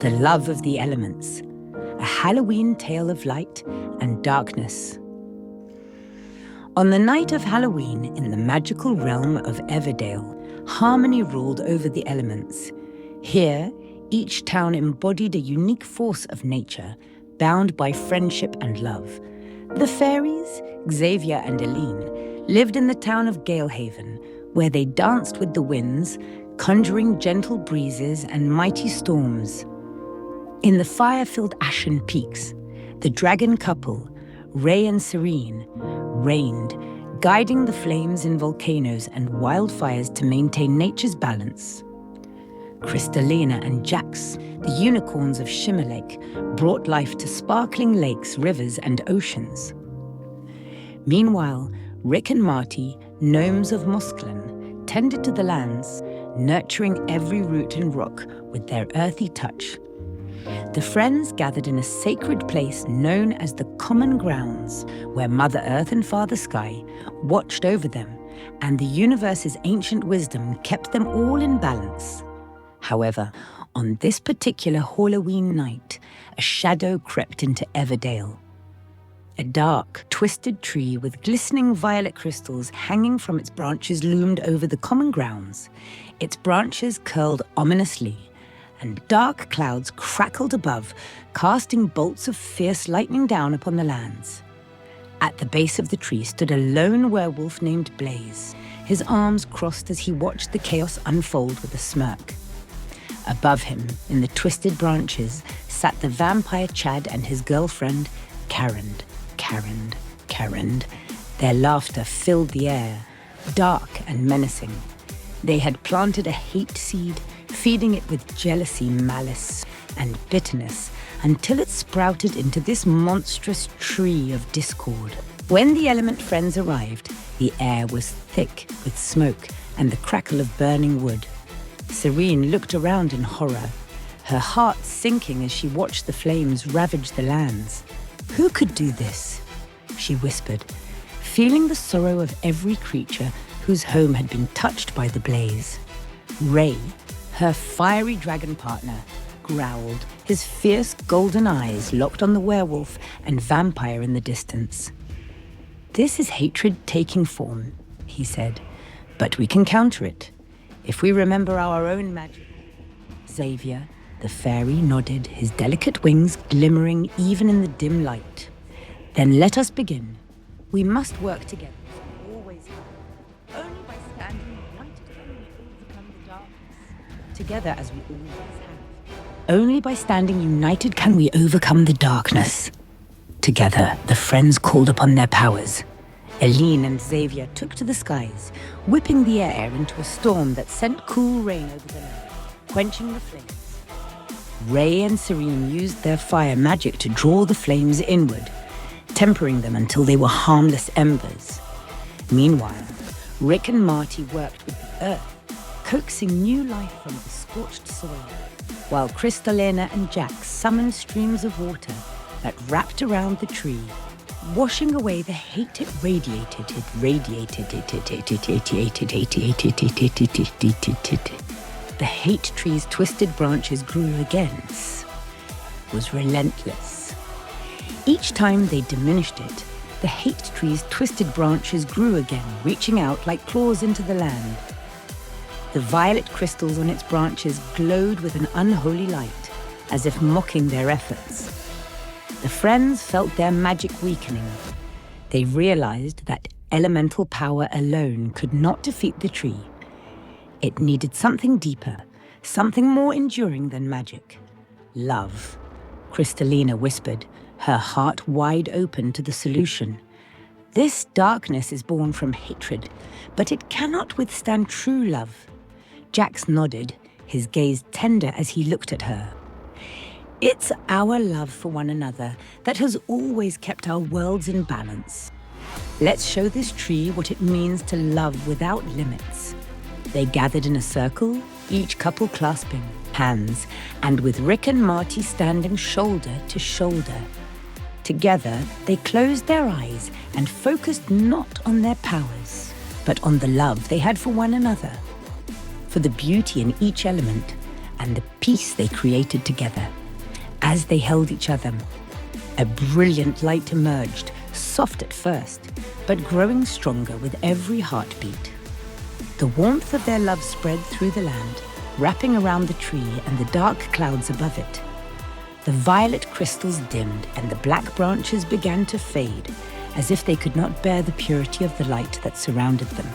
The Love of the Elements, a Halloween tale of light and darkness. On the night of Halloween in the magical realm of Everdale, harmony ruled over the elements. Here, each town embodied a unique force of nature, bound by friendship and love. The fairies, Xavier and Eileen, lived in the town of Galehaven, where they danced with the winds, conjuring gentle breezes and mighty storms. In the fire-filled Ashen Peaks, the dragon couple, Ray and Serene, reigned, guiding the flames in volcanoes and wildfires to maintain nature's balance. Crystalina and Jax, the unicorns of Shimmer Lake, brought life to sparkling lakes, rivers, and oceans. Meanwhile, Rick and Marty, gnomes of Mosklen, tended to the lands, nurturing every root and rock with their earthy touch. The friends gathered in a sacred place known as the Common Grounds, where Mother Earth and Father Sky watched over them, and the universe's ancient wisdom kept them all in balance. However, on this particular Halloween night, a shadow crept into Everdale. A dark, twisted tree with glistening violet crystals hanging from its branches loomed over the Common Grounds. Its branches curled ominously, and dark clouds crackled above, casting bolts of fierce lightning down upon the lands. At the base of the tree stood a lone werewolf named Blaze, his arms crossed as he watched the chaos unfold with a smirk. Above him, in the twisted branches, sat the vampire Chad and his girlfriend, Karen. Their laughter filled the air, dark and menacing. They had planted a hate seed, feeding it with jealousy, malice, and bitterness until it sprouted into this monstrous tree of discord. When the element friends arrived, the air was thick with smoke and the crackle of burning wood. Serene looked around in horror, her heart sinking as she watched the flames ravage the lands. Who could do this? She whispered, feeling the sorrow of every creature whose home had been touched by the blaze. Ray, her fiery dragon partner, growled, his fierce golden eyes locked on the werewolf and vampire in the distance. "This is hatred taking form," he said, "but we can counter it, if we remember our own magic." Xavier, the fairy, nodded, his delicate wings glimmering even in the dim light. "Then let us begin. We must work together, as we always have. Only by standing united can we overcome the darkness. Together, as we always have. Only by standing united can we overcome the darkness." Together, the friends called upon their powers. Eileen and Xavier took to the skies, whipping the air into a storm that sent cool rain over the land, quenching the flames. Ray and Serene used their fire magic to draw the flames inward, tempering them until they were harmless embers. Meanwhile, Rick and Marty worked with the earth, coaxing new life from the scorched soil, while Crystalina and Jax summoned streams of water that wrapped around the tree, washing away the hate it radiated. The hate tree's twisted branches grew again. It was relentless. Each time they diminished it, the hate tree's twisted branches grew again, reaching out like claws into the land. The violet crystals on its branches glowed with an unholy light, as if mocking their efforts. The friends felt their magic weakening. They realized that elemental power alone could not defeat the tree. It needed something deeper, something more enduring than magic. Love, Crystalina whispered, her heart wide open to the solution. This darkness is born from hatred, but it cannot withstand true love. Jax nodded, his gaze tender as he looked at her. It's our love for one another that has always kept our worlds in balance. Let's show this tree what it means to love without limits. They gathered in a circle, each couple clasping hands, and with Rick and Marty standing shoulder to shoulder. Together, they closed their eyes and focused not on their powers, but on the love they had for one another. For the beauty in each element, and the peace they created together. As they held each other, a brilliant light emerged, soft at first, but growing stronger with every heartbeat. The warmth of their love spread through the land, wrapping around the tree and the dark clouds above it. The violet crystals dimmed and the black branches began to fade, as if they could not bear the purity of the light that surrounded them.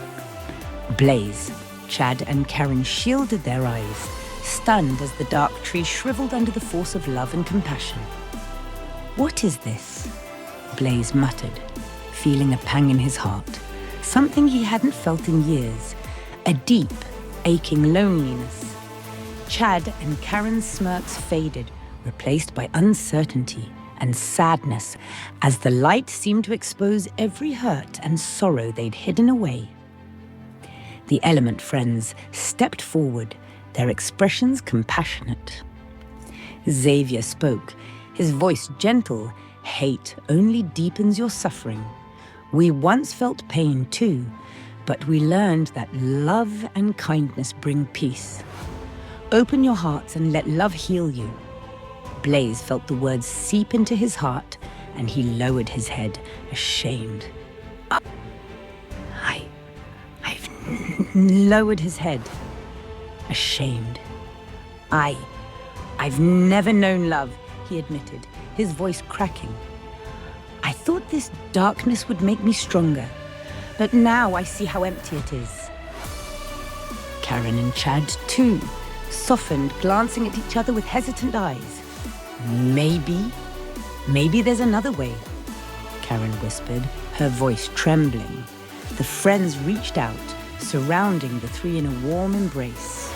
Blaze, Chad, and Karen shielded their eyes, stunned as the dark tree shriveled under the force of love and compassion. "What is this?" Blaze muttered, feeling a pang in his heart, something he hadn't felt in years, a deep, aching loneliness. Chad and Karen's smirks faded, replaced by uncertainty and sadness, as the light seemed to expose every hurt and sorrow they'd hidden away. The element friends stepped forward, their expressions compassionate. Xavier spoke, his voice gentle. "Hate only deepens your suffering. We once felt pain too, but we learned that love and kindness bring peace. Open your hearts and let love heal you." Blaze felt the words seep into his heart, and he lowered his head, ashamed. I've lowered his head, ashamed. I've never known love, he admitted, his voice cracking. "I thought this darkness would make me stronger, but now I see how empty it is." Karen and Chad, too, softened, glancing at each other with hesitant eyes. Maybe there's another way," Karen whispered, her voice trembling. The friends reached out, surrounding the three in a warm embrace.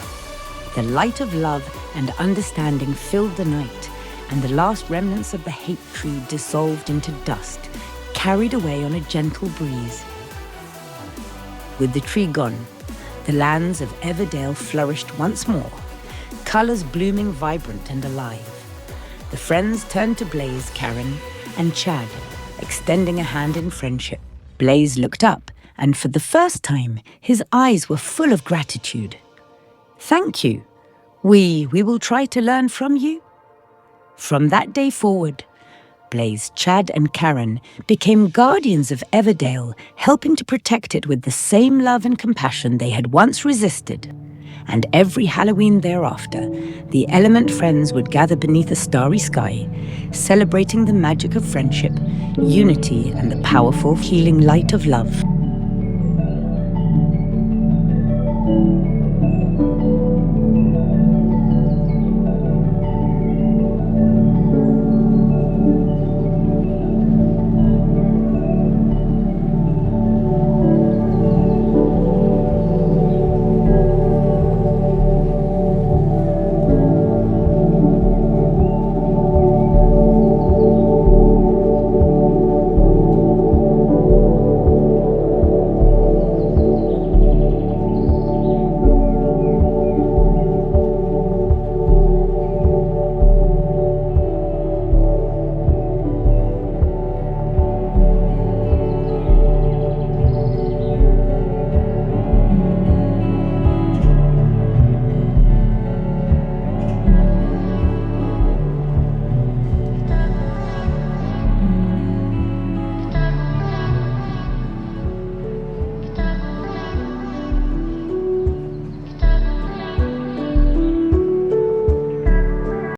The light of love and understanding filled the night, and the last remnants of the hate tree dissolved into dust, carried away on a gentle breeze. With the tree gone, the lands of Everdale flourished once more, colors blooming vibrant and alive. The friends turned to Blaze, Karen, and Chad, extending a hand in friendship. Blaze looked up, and for the first time, his eyes were full of gratitude. "Thank you. We will try to learn from you." From that day forward, Blaze, Chad, and Karen became guardians of Everdale, helping to protect it with the same love and compassion they had once resisted. And every Halloween thereafter, the element friends would gather beneath a starry sky, celebrating the magic of friendship, unity, and the powerful healing light of love.